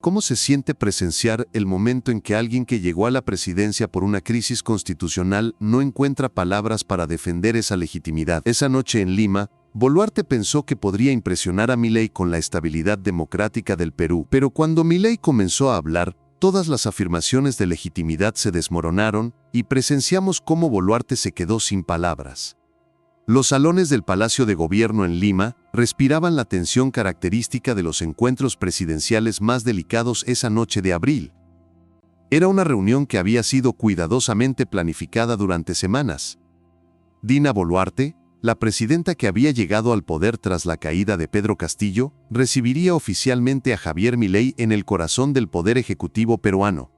¿Cómo se siente presenciar el momento en que alguien que llegó a la presidencia por una crisis constitucional no encuentra palabras para defender esa legitimidad? Esa noche en Lima, Boluarte pensó que podría impresionar a Milei con la estabilidad democrática del Perú, pero cuando Milei comenzó a hablar, todas las afirmaciones de legitimidad se desmoronaron y presenciamos cómo Boluarte se quedó sin palabras. Los salones del Palacio de Gobierno en Lima respiraban la tensión característica de los encuentros presidenciales más delicados esa noche de abril. Era una reunión que había sido cuidadosamente planificada durante semanas. Dina Boluarte, la presidenta que había llegado al poder tras la caída de Pedro Castillo, recibiría oficialmente a Javier Milei en el corazón del poder ejecutivo peruano.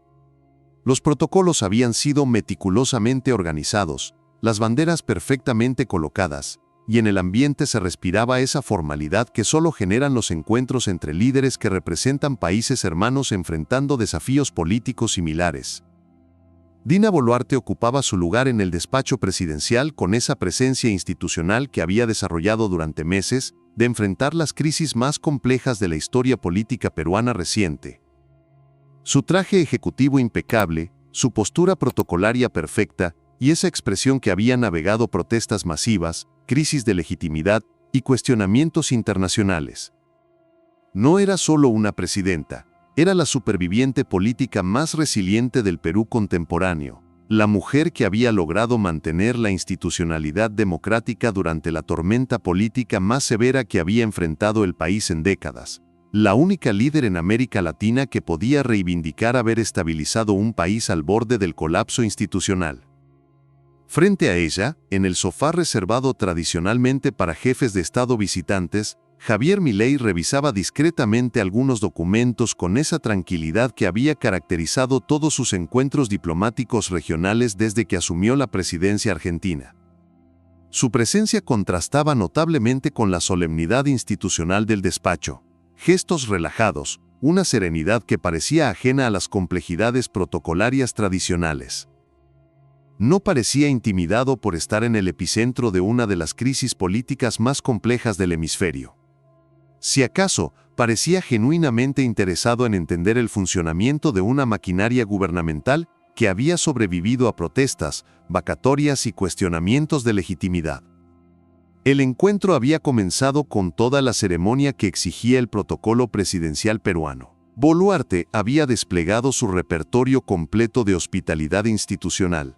Los protocolos habían sido meticulosamente organizados, las banderas perfectamente colocadas, y en el ambiente se respiraba esa formalidad que solo generan los encuentros entre líderes que representan países hermanos enfrentando desafíos políticos similares. Dina Boluarte ocupaba su lugar en el despacho presidencial con esa presencia institucional que había desarrollado durante meses de enfrentar las crisis más complejas de la historia política peruana reciente. Su traje ejecutivo impecable, su postura protocolaria perfecta, y esa expresión que había navegado protestas masivas, crisis de legitimidad y cuestionamientos internacionales. No era solo una presidenta, era la superviviente política más resiliente del Perú contemporáneo, la mujer que había logrado mantener la institucionalidad democrática durante la tormenta política más severa que había enfrentado el país en décadas, la única líder en América Latina que podía reivindicar haber estabilizado un país al borde del colapso institucional. Frente a ella, en el sofá reservado tradicionalmente para jefes de Estado visitantes, Javier Milei revisaba discretamente algunos documentos con esa tranquilidad que había caracterizado todos sus encuentros diplomáticos regionales desde que asumió la presidencia argentina. Su presencia contrastaba notablemente con la solemnidad institucional del despacho, gestos relajados, una serenidad que parecía ajena a las complejidades protocolarias tradicionales. No parecía intimidado por estar en el epicentro de una de las crisis políticas más complejas del hemisferio. Si acaso, parecía genuinamente interesado en entender el funcionamiento de una maquinaria gubernamental que había sobrevivido a protestas, vacatorias y cuestionamientos de legitimidad. El encuentro había comenzado con toda la ceremonia que exigía el protocolo presidencial peruano. Boluarte había desplegado su repertorio completo de hospitalidad institucional.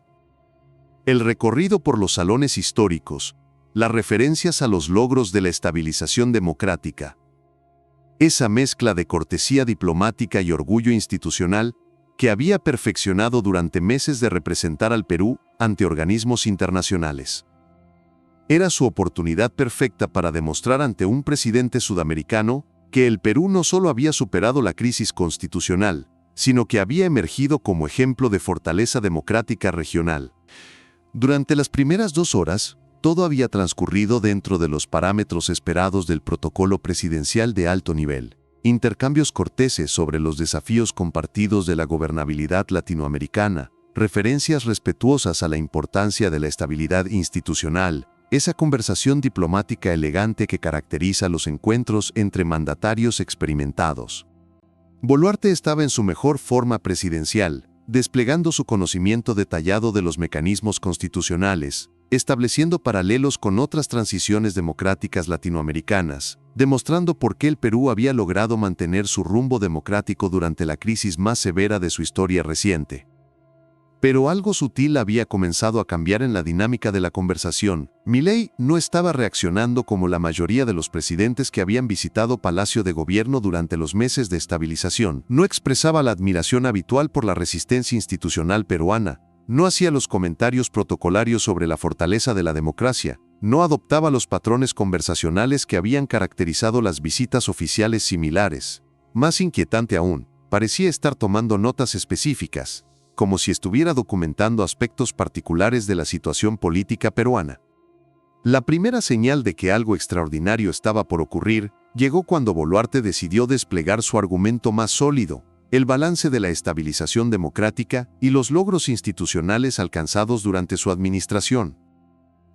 El recorrido por los salones históricos, las referencias a los logros de la estabilización democrática, esa mezcla de cortesía diplomática y orgullo institucional que había perfeccionado durante meses de representar al Perú ante organismos internacionales. Era su oportunidad perfecta para demostrar ante un presidente sudamericano que el Perú no solo había superado la crisis constitucional, sino que había emergido como ejemplo de fortaleza democrática regional. Durante las primeras 2 horas, todo había transcurrido dentro de los parámetros esperados del protocolo presidencial de alto nivel. Intercambios corteses sobre los desafíos compartidos de la gobernabilidad latinoamericana, referencias respetuosas a la importancia de la estabilidad institucional, esa conversación diplomática elegante que caracteriza los encuentros entre mandatarios experimentados. Boluarte estaba en su mejor forma presidencial, desplegando su conocimiento detallado de los mecanismos constitucionales, estableciendo paralelos con otras transiciones democráticas latinoamericanas, demostrando por qué el Perú había logrado mantener su rumbo democrático durante la crisis más severa de su historia reciente. Pero algo sutil había comenzado a cambiar en la dinámica de la conversación. Milei no estaba reaccionando como la mayoría de los presidentes que habían visitado Palacio de Gobierno durante los meses de estabilización. No expresaba la admiración habitual por la resistencia institucional peruana, no hacía los comentarios protocolarios sobre la fortaleza de la democracia, no adoptaba los patrones conversacionales que habían caracterizado las visitas oficiales similares. Más inquietante aún, parecía estar tomando notas específicas, como si estuviera documentando aspectos particulares de la situación política peruana. La primera señal de que algo extraordinario estaba por ocurrir llegó cuando Boluarte decidió desplegar su argumento más sólido, el balance de la estabilización democrática y los logros institucionales alcanzados durante su administración.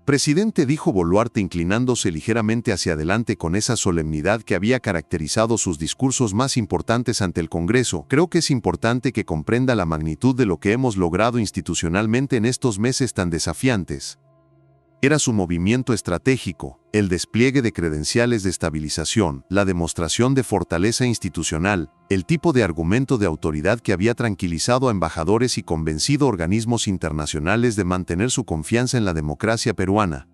Presidente, dijo Boluarte inclinándose ligeramente hacia adelante con esa solemnidad que había caracterizado sus discursos más importantes ante el Congreso. Creo que es importante que comprenda la magnitud de lo que hemos logrado institucionalmente en estos meses tan desafiantes. Era su movimiento estratégico, el despliegue de credenciales de estabilización, la demostración de fortaleza institucional, el tipo de argumento de autoridad que había tranquilizado a embajadores y convencido a organismos internacionales de mantener su confianza en la democracia peruana.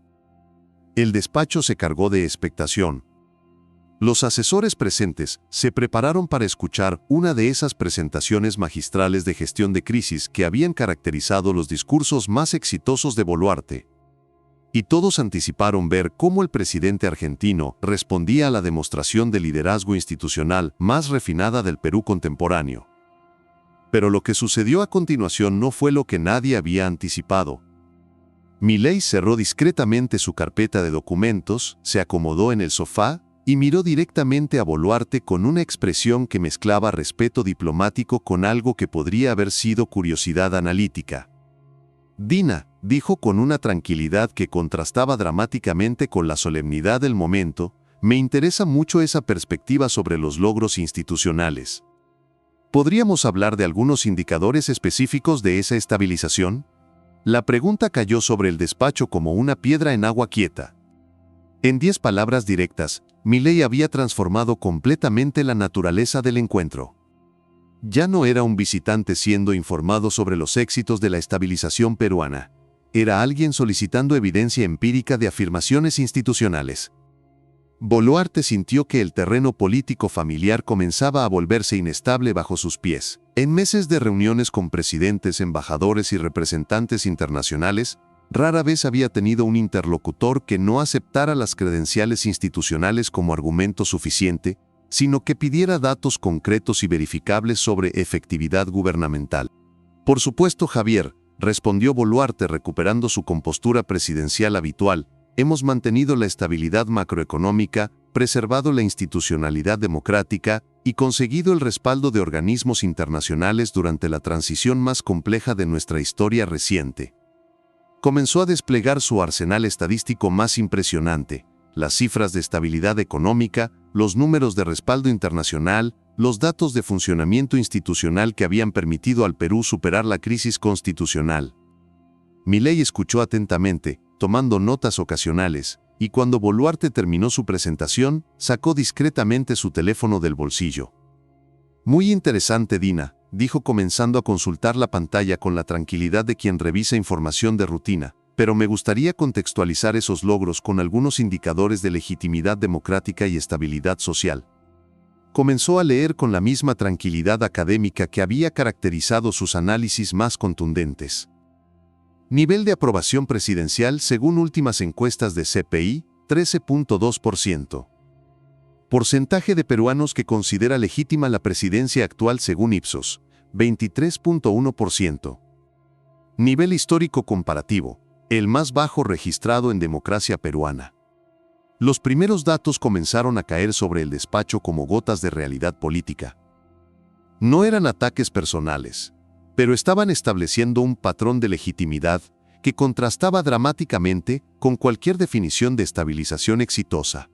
El despacho se cargó de expectación. Los asesores presentes se prepararon para escuchar una de esas presentaciones magistrales de gestión de crisis que habían caracterizado los discursos más exitosos de Boluarte. Y todos anticiparon ver cómo el presidente argentino respondía a la demostración de liderazgo institucional más refinada del Perú contemporáneo. Pero lo que sucedió a continuación no fue lo que nadie había anticipado. Milei cerró discretamente su carpeta de documentos, se acomodó en el sofá y miró directamente a Boluarte con una expresión que mezclaba respeto diplomático con algo que podría haber sido curiosidad analítica. «Dina», dijo con una tranquilidad que contrastaba dramáticamente con la solemnidad del momento, «me interesa mucho esa perspectiva sobre los logros institucionales. ¿Podríamos hablar de algunos indicadores específicos de esa estabilización?». La pregunta cayó sobre el despacho como una piedra en agua quieta. En 10 palabras directas, Milei había transformado completamente la naturaleza del encuentro. Ya no era un visitante siendo informado sobre los éxitos de la estabilización peruana. Era alguien solicitando evidencia empírica de afirmaciones institucionales. Boluarte sintió que el terreno político familiar comenzaba a volverse inestable bajo sus pies. En meses de reuniones con presidentes, embajadores y representantes internacionales, rara vez había tenido un interlocutor que no aceptara las credenciales institucionales como argumento suficiente, sino que pidiera datos concretos y verificables sobre efectividad gubernamental. «Por supuesto, Javier», respondió Boluarte recuperando su compostura presidencial habitual, «hemos mantenido la estabilidad macroeconómica, preservado la institucionalidad democrática y conseguido el respaldo de organismos internacionales durante la transición más compleja de nuestra historia reciente». Comenzó a desplegar su arsenal estadístico más impresionante, las cifras de estabilidad económica, los números de respaldo internacional, los datos de funcionamiento institucional que habían permitido al Perú superar la crisis constitucional. Milei escuchó atentamente, tomando notas ocasionales, y cuando Boluarte terminó su presentación, sacó discretamente su teléfono del bolsillo. «Muy interesante, Dina», dijo comenzando a consultar la pantalla con la tranquilidad de quien revisa información de rutina. «Pero me gustaría contextualizar esos logros con algunos indicadores de legitimidad democrática y estabilidad social». Comenzó a leer con la misma tranquilidad académica que había caracterizado sus análisis más contundentes. Nivel de aprobación presidencial según últimas encuestas de CPI, 13.2%. Porcentaje de peruanos que considera legítima la presidencia actual según Ipsos, 23.1%. Nivel histórico comparativo, el más bajo registrado en democracia peruana. Los primeros datos comenzaron a caer sobre el despacho como gotas de realidad política. No eran ataques personales, pero estaban estableciendo un patrón de legitimidad que contrastaba dramáticamente con cualquier definición de estabilización exitosa.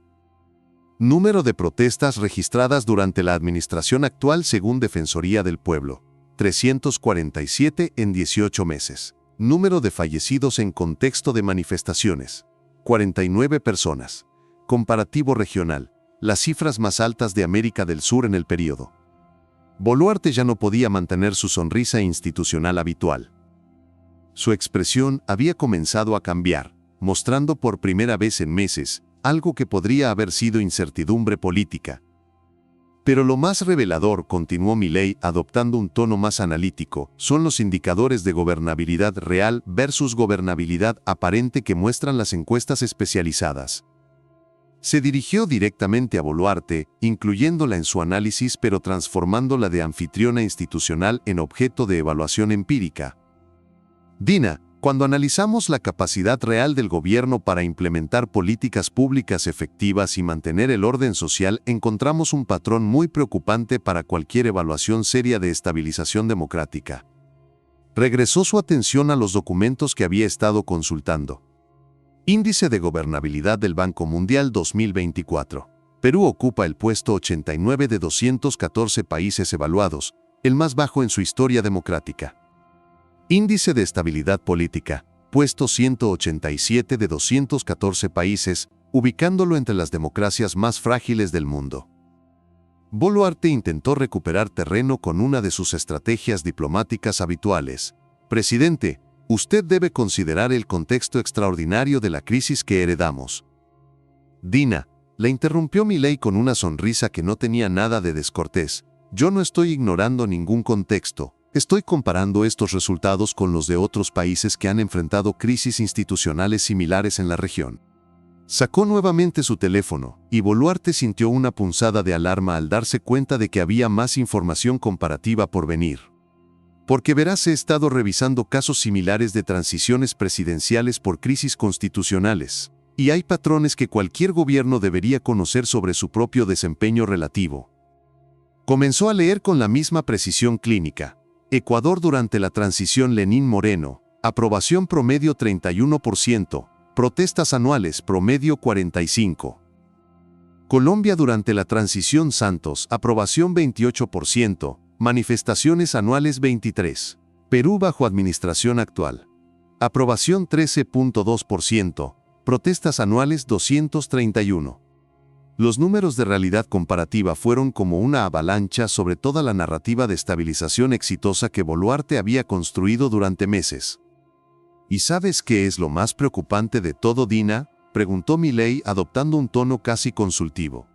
Número de protestas registradas durante la administración actual según Defensoría del Pueblo, 347 en 18 meses. Número de fallecidos en contexto de manifestaciones, 49 personas. Comparativo regional, las cifras más altas de América del Sur en el periodo. Boluarte ya no podía mantener su sonrisa institucional habitual. Su expresión había comenzado a cambiar, mostrando por primera vez en meses algo que podría haber sido incertidumbre política. Pero lo más revelador, continuó Milei adoptando un tono más analítico, son los indicadores de gobernabilidad real versus gobernabilidad aparente que muestran las encuestas especializadas. Se dirigió directamente a Boluarte, incluyéndola en su análisis pero transformándola de anfitriona institucional en objeto de evaluación empírica. «Dina, cuando analizamos la capacidad real del gobierno para implementar políticas públicas efectivas y mantener el orden social, encontramos un patrón muy preocupante para cualquier evaluación seria de estabilización democrática». Regresó su atención a los documentos que había estado consultando. Índice de Gobernabilidad del Banco Mundial 2024. Perú ocupa el puesto 89 de 214 países evaluados, el más bajo en su historia democrática. Índice de Estabilidad Política. Puesto 187 de 214 países, ubicándolo entre las democracias más frágiles del mundo. Boluarte intentó recuperar terreno con una de sus estrategias diplomáticas habituales. Presidente, usted debe considerar el contexto extraordinario de la crisis que heredamos. Dina, le interrumpió Milei con una sonrisa que no tenía nada de descortés. Yo no estoy ignorando ningún contexto. Estoy comparando estos resultados con los de otros países que han enfrentado crisis institucionales similares en la región. Sacó nuevamente su teléfono, y Boluarte sintió una punzada de alarma al darse cuenta de que había más información comparativa por venir. Porque verás, he estado revisando casos similares de transiciones presidenciales por crisis constitucionales, y hay patrones que cualquier gobierno debería conocer sobre su propio desempeño relativo. Comenzó a leer con la misma precisión clínica. Ecuador durante la transición Lenín-Moreno, aprobación promedio 31%, protestas anuales promedio 45%. Colombia durante la transición Santos, aprobación 28%, manifestaciones anuales 23%. Perú bajo administración actual, aprobación 13.2%, protestas anuales 231%. Los números de realidad comparativa fueron como una avalancha sobre toda la narrativa de estabilización exitosa que Boluarte había construido durante meses. ¿Y sabes qué es lo más preocupante de todo, Dina?, preguntó Milei adoptando un tono casi consultivo.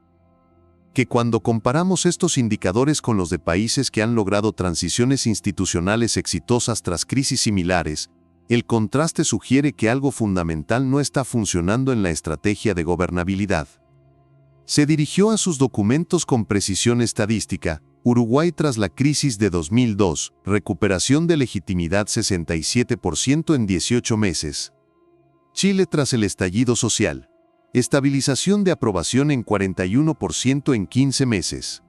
Que cuando comparamos estos indicadores con los de países que han logrado transiciones institucionales exitosas tras crisis similares, el contraste sugiere que algo fundamental no está funcionando en la estrategia de gobernabilidad. Se dirigió a sus documentos con precisión estadística. Uruguay tras la crisis de 2002, recuperación de legitimidad 67% en 18 meses. Chile tras el estallido social, estabilización de aprobación en 41% en 15 meses.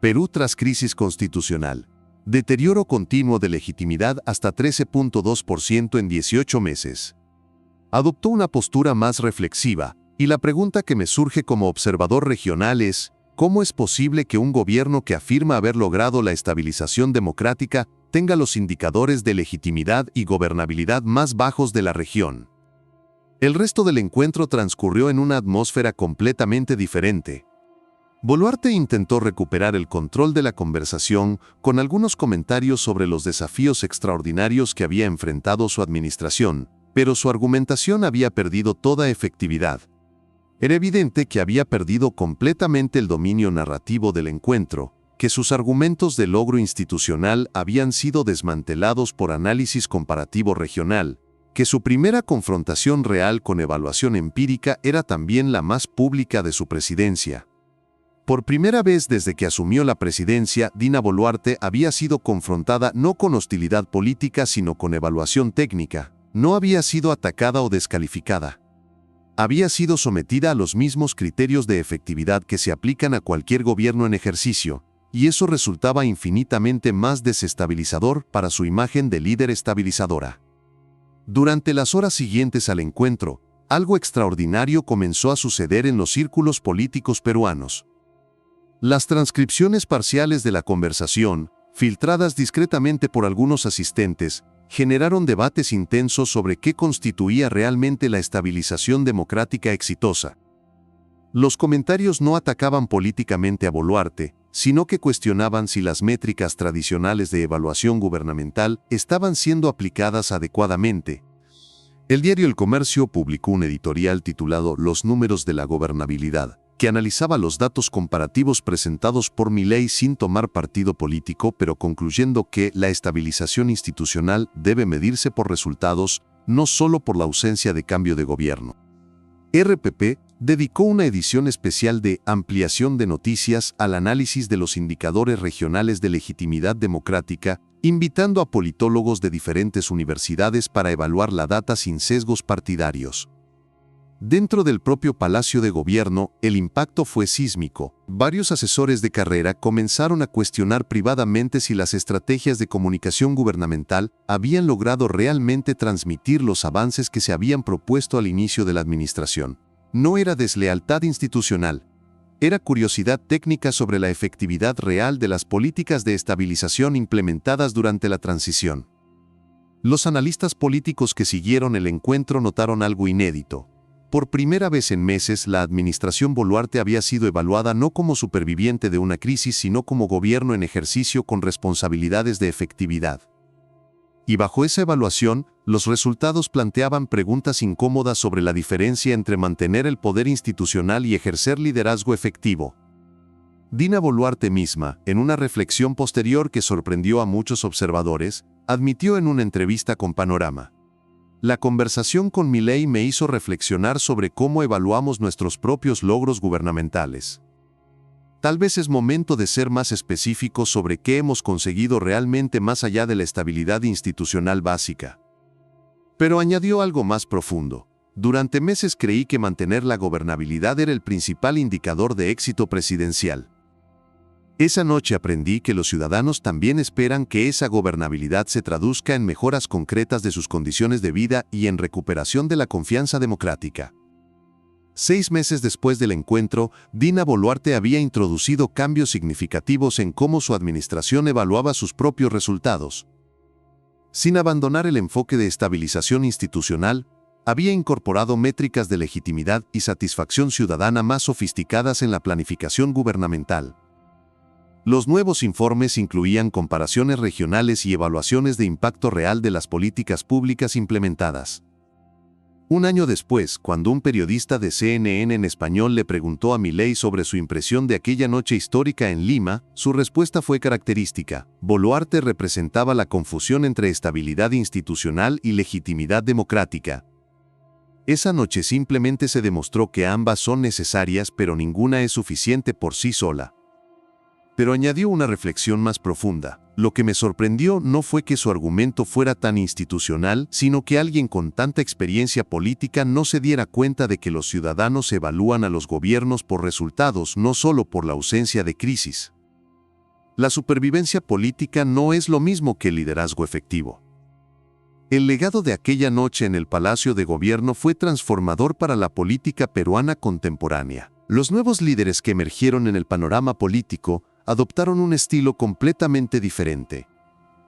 Perú tras crisis constitucional, deterioro continuo de legitimidad hasta 13.2% en 18 meses. Adoptó una postura más reflexiva, y la pregunta que me surge como observador regional es, ¿cómo es posible que un gobierno que afirma haber logrado la estabilización democrática tenga los indicadores de legitimidad y gobernabilidad más bajos de la región? El resto del encuentro transcurrió en una atmósfera completamente diferente. Boluarte intentó recuperar el control de la conversación con algunos comentarios sobre los desafíos extraordinarios que había enfrentado su administración, pero su argumentación había perdido toda efectividad. Era evidente que había perdido completamente el dominio narrativo del encuentro, que sus argumentos de logro institucional habían sido desmantelados por análisis comparativo regional, que su primera confrontación real con evaluación empírica era también la más pública de su presidencia. Por primera vez desde que asumió la presidencia, Dina Boluarte había sido confrontada no con hostilidad política sino con evaluación técnica, no había sido atacada o descalificada. Había sido sometida a los mismos criterios de efectividad que se aplican a cualquier gobierno en ejercicio, y eso resultaba infinitamente más desestabilizador para su imagen de líder estabilizadora. Durante las horas siguientes al encuentro, algo extraordinario comenzó a suceder en los círculos políticos peruanos. Las transcripciones parciales de la conversación, filtradas discretamente por algunos asistentes, generaron debates intensos sobre qué constituía realmente la estabilización democrática exitosa. Los comentarios no atacaban políticamente a Boluarte, sino que cuestionaban si las métricas tradicionales de evaluación gubernamental estaban siendo aplicadas adecuadamente. El diario El Comercio publicó un editorial titulado Los números de la gobernabilidad, que analizaba los datos comparativos presentados por Milei sin tomar partido político, pero concluyendo que la estabilización institucional debe medirse por resultados, no solo por la ausencia de cambio de gobierno. RPP dedicó una edición especial de Ampliación de Noticias al análisis de los indicadores regionales de legitimidad democrática, invitando a politólogos de diferentes universidades para evaluar la data sin sesgos partidarios. Dentro del propio Palacio de Gobierno, el impacto fue sísmico. Varios asesores de carrera comenzaron a cuestionar privadamente si las estrategias de comunicación gubernamental habían logrado realmente transmitir los avances que se habían propuesto al inicio de la administración. No era deslealtad institucional, era curiosidad técnica sobre la efectividad real de las políticas de estabilización implementadas durante la transición. Los analistas políticos que siguieron el encuentro notaron algo inédito. Por primera vez en meses, la administración Boluarte había sido evaluada no como superviviente de una crisis, sino como gobierno en ejercicio con responsabilidades de efectividad. Y bajo esa evaluación, los resultados planteaban preguntas incómodas sobre la diferencia entre mantener el poder institucional y ejercer liderazgo efectivo. Dina Boluarte misma, en una reflexión posterior que sorprendió a muchos observadores, admitió en una entrevista con Panorama: "La conversación con Milei me hizo reflexionar sobre cómo evaluamos nuestros propios logros gubernamentales. Tal vez es momento de ser más específicos sobre qué hemos conseguido realmente más allá de la estabilidad institucional básica". Pero añadió algo más profundo: "Durante meses creí que mantener la gobernabilidad era el principal indicador de éxito presidencial. Esa noche aprendí que los ciudadanos también esperan que esa gobernabilidad se traduzca en mejoras concretas de sus condiciones de vida y en recuperación de la confianza democrática". 6 meses después del encuentro, Dina Boluarte había introducido cambios significativos en cómo su administración evaluaba sus propios resultados. Sin abandonar el enfoque de estabilización institucional, había incorporado métricas de legitimidad y satisfacción ciudadana más sofisticadas en la planificación gubernamental. Los nuevos informes incluían comparaciones regionales y evaluaciones de impacto real de las políticas públicas implementadas. Un año después, cuando un periodista de CNN en español le preguntó a Milei sobre su impresión de aquella noche histórica en Lima, su respuesta fue característica: Boluarte representaba la confusión entre estabilidad institucional y legitimidad democrática. Esa noche simplemente se demostró que ambas son necesarias, pero ninguna es suficiente por sí sola. Pero añadió una reflexión más profunda: "Lo que me sorprendió no fue que su argumento fuera tan institucional, sino que alguien con tanta experiencia política no se diera cuenta de que los ciudadanos evalúan a los gobiernos por resultados, no solo por la ausencia de crisis. La supervivencia política no es lo mismo que el liderazgo efectivo". El legado de aquella noche en el Palacio de Gobierno fue transformador para la política peruana contemporánea. Los nuevos líderes que emergieron en el panorama político adoptaron un estilo completamente diferente.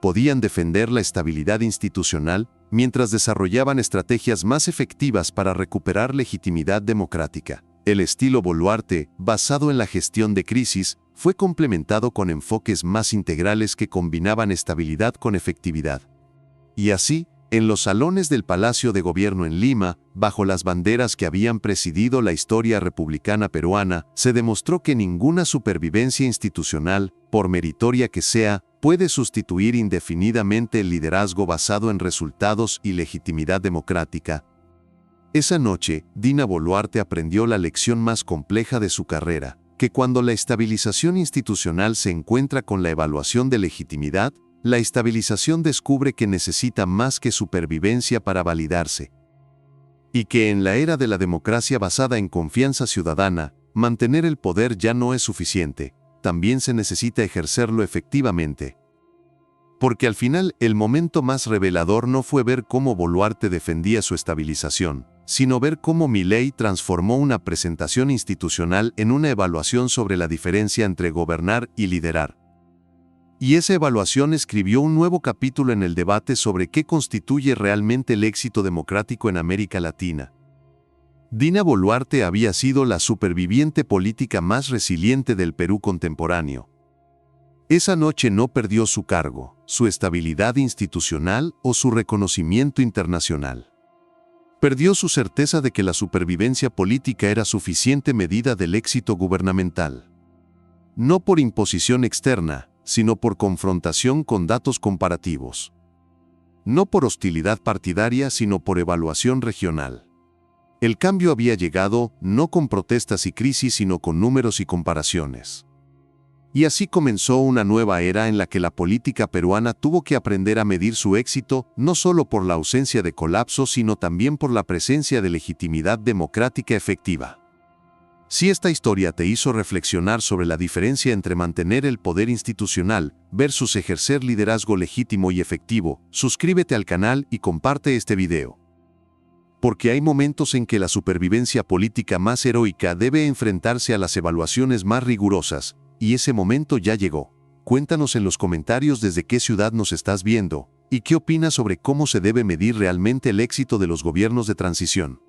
Podían defender la estabilidad institucional mientras desarrollaban estrategias más efectivas para recuperar legitimidad democrática. El estilo Boluarte, basado en la gestión de crisis, fue complementado con enfoques más integrales que combinaban estabilidad con efectividad. Y así, en los salones del Palacio de Gobierno en Lima, bajo las banderas que habían presidido la historia republicana peruana, se demostró que ninguna supervivencia institucional, por meritoria que sea, puede sustituir indefinidamente el liderazgo basado en resultados y legitimidad democrática. Esa noche, Dina Boluarte aprendió la lección más compleja de su carrera: que cuando la estabilización institucional se encuentra con la evaluación de legitimidad, la estabilización descubre que necesita más que supervivencia para validarse. Y que en la era de la democracia basada en confianza ciudadana, mantener el poder ya no es suficiente, también se necesita ejercerlo efectivamente. Porque al final, el momento más revelador no fue ver cómo Boluarte defendía su estabilización, sino ver cómo Milei transformó una presentación institucional en una evaluación sobre la diferencia entre gobernar y liderar. Y esa evaluación escribió un nuevo capítulo en el debate sobre qué constituye realmente el éxito democrático en América Latina. Dina Boluarte había sido la superviviente política más resiliente del Perú contemporáneo. Esa noche no perdió su cargo, su estabilidad institucional o su reconocimiento internacional. Perdió su certeza de que la supervivencia política era suficiente medida del éxito gubernamental. No por imposición externa, sino por confrontación con datos comparativos. No por hostilidad partidaria, sino por evaluación regional. El cambio había llegado, no con protestas y crisis, sino con números y comparaciones. Y así comenzó una nueva era en la que la política peruana tuvo que aprender a medir su éxito no solo por la ausencia de colapso, sino también por la presencia de legitimidad democrática efectiva. Si esta historia te hizo reflexionar sobre la diferencia entre mantener el poder institucional versus ejercer liderazgo legítimo y efectivo, suscríbete al canal y comparte este video. Porque hay momentos en que la supervivencia política más heroica debe enfrentarse a las evaluaciones más rigurosas, y ese momento ya llegó. Cuéntanos en los comentarios desde qué ciudad nos estás viendo, y qué opinas sobre cómo se debe medir realmente el éxito de los gobiernos de transición.